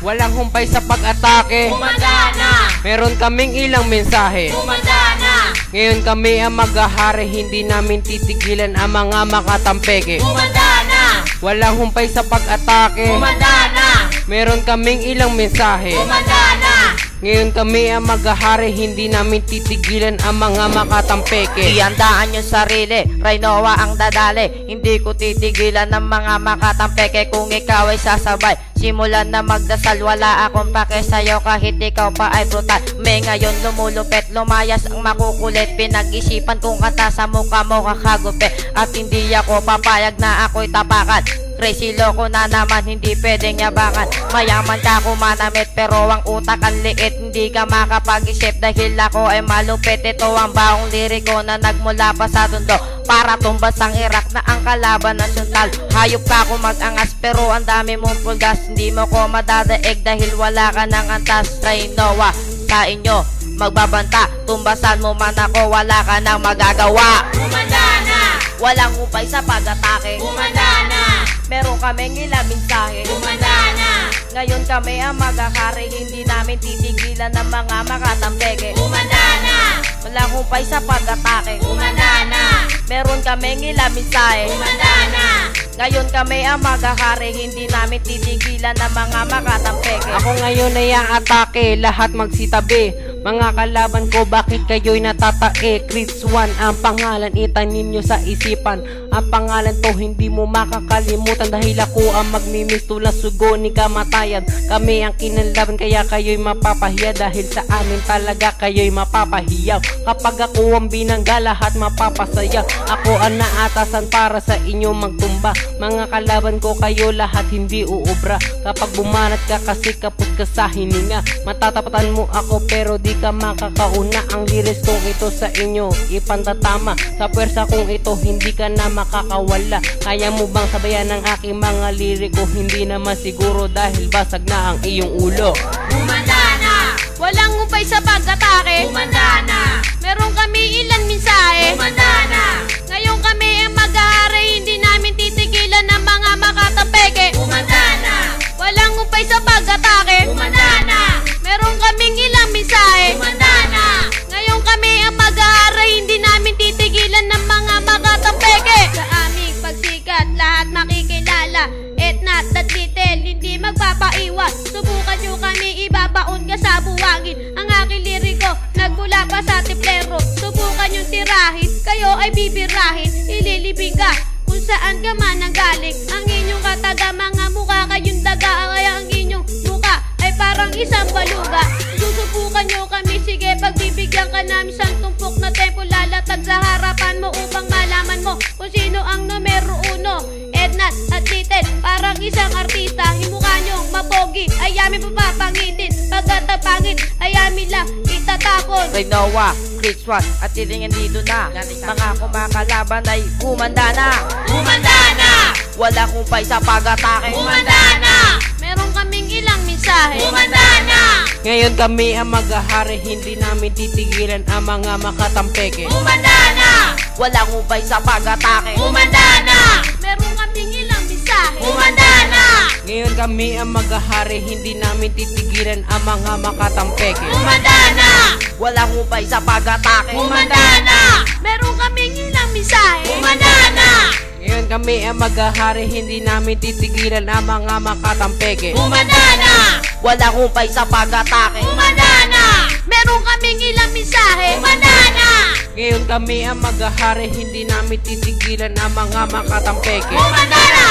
Walang humpay sa pag-atake. Humanda na. Meron kaming ilang mensahe. Humanda na. Ngayon kami ang maghahari, hindi namin titigilan ang mga makatampeke. Humanda na. Walang humpay sa pag-atake. Humanda na. Meron kaming ilang mensahe. Humanda na. Ngayon kami ang maghahari, hindi namin titigilan ang mga makatampeke. Ihandaan yung sarili, Raynoa ang dadali. Hindi ko titigilan ng mga makatampeke kung ikaw ay sasabay. Simulan na magdasal, wala akong pake sa'yo kahit ikaw pa ay brutal. May ngayon lumulupet, lumayas ang makukulit. Pinag-isipan kung kanta sa mukha mo kakagupit. At hindi ako papayag na ako'y tapakan. Crazy loko na naman, hindi pwedeng yabangan. Mayaman ka kumanamit pero ang utak ang liit. Hindi ka makapag-isip dahil ako ay malupit. Ito ang baong liriko na nagmula pa sa tundo para tumbas ang Iraq na ang kalaban ng suntal. Hayop ka kung mag-angas pero ang dami mong pulgas. Hindi mo ko madadaig dahil wala ka ng antas. Raynoa sa inyo magbabanta, tumbasan mo man ako, wala ka nang magagawa. Humanda na. Walang upay sa pag-atake. Humanda na. Meron kaming ilang mensahe. Humanda na. Ngayon kami ang maghahari, hindi namin titigilan ng mga makatampeke. Humanda na. Walang upay sa pag-atake. Humanda na. Meron kaming ilang mensahe. Humanda na. Ngayon kami ang maghahari, hindi namin titigilan ng mga makatampeke. Ako ngayon ay ang atake, lahat magsitabi. Mga kalaban ko, bakit kayo'y natatae? Chris 1 ang pangalan, itanim nyo sa isipan. Ang pangalan to hindi mo makakalimutan dahil ako ang magmimis tulad sugo ni kamatayan. Kami ang kinalaban kaya kayo'y mapapahiya dahil sa amin talaga kayo'y mapapahiyaw. Kapag ako ang binangga, lahat mapapasaya. Ako ang naatasan para sa inyo magtumba. Mga kalaban ko, kayo lahat hindi uubra. Kapag bumanat ka kasi kapos ka sa hininga, matatapatan mo ako pero di ka makakauna. Ang lyrics kong ito sa inyo ipantatama. Sa pwersa kong ito hindi ka na makakawala. Kaya mo bang sabayan ng aking mga liriko? Hindi naman siguro dahil basag na ang iyong ulo. Humanda na. Walang upay sa pag-atake. Humanda na. Meron kami ilan mensahe. Humanda na. Ngayon kami ang mag-ahari, hindi namin titigilan ng mga makatampeke. Humanda na. Walang upay sa pag-atake. Humanda na. Meron kaming ilang mensahe. Humanda na. Ngayon kami ang mag-ahari, hindi namin titigilan ng mga makatampeke. Sa aming pagsikat, lahat makikilala. Etnat at Little, hindi magpapaiwan. Subukan nyo kami, ibabaon ka sa buwangin. Ang aking liriko, nagmula pa sa tiplero. Subukan nyo tirahin, kayo ay bibirahin. Ililibing ka, kung saan ka man nanggaling. Ang inyong kataga, mga mukha kayong daga. Kaya ang inyong mukha ay parang isang baluga. Susubukan nyo kami, sige pagbibigyan ka namin isang tumpok na tempo. Lalatag sa harapan mo upang malaman mo kung sino ang numero 1. Etnat at Little, parang isang artista. Yung mukha nyo mapogi, ay amin papapangitin. Pagkatapangit, ay amin lang itatapon. Raynoa, Chris 1 at titingin dito na. Mga kumakalaban ay humanda na. Humanda na. Walang humpay sa pag-atake. Humanda na. Meron kaming ilang mensahe. Humanda na. Ngayon kami ang maghahari, hindi namin titigilan ang mga makatampeke. Humanda na. Walang humpay sa pag-atake. Humanda na. Meron kaming ilang mensahe. Humanda na. Ngayon kami ang maghahari, hindi namin titigilan ang mga makatampeke. Humanda na. Walang humpay sa pag-atake. Humanda na. Meron kaming ilang mensahe. Humanda na. Ngayon kami ang maghahari, hindi namin titigilan ang mga makatampeke. Humanda na. Walang humpay sa pag-atake. Humanda na. Meron kaming ilang mensahe. Humanda na. Ngayon kami ang maghahari, hindi namin titigilan ang mga makatampeke. Humanda na.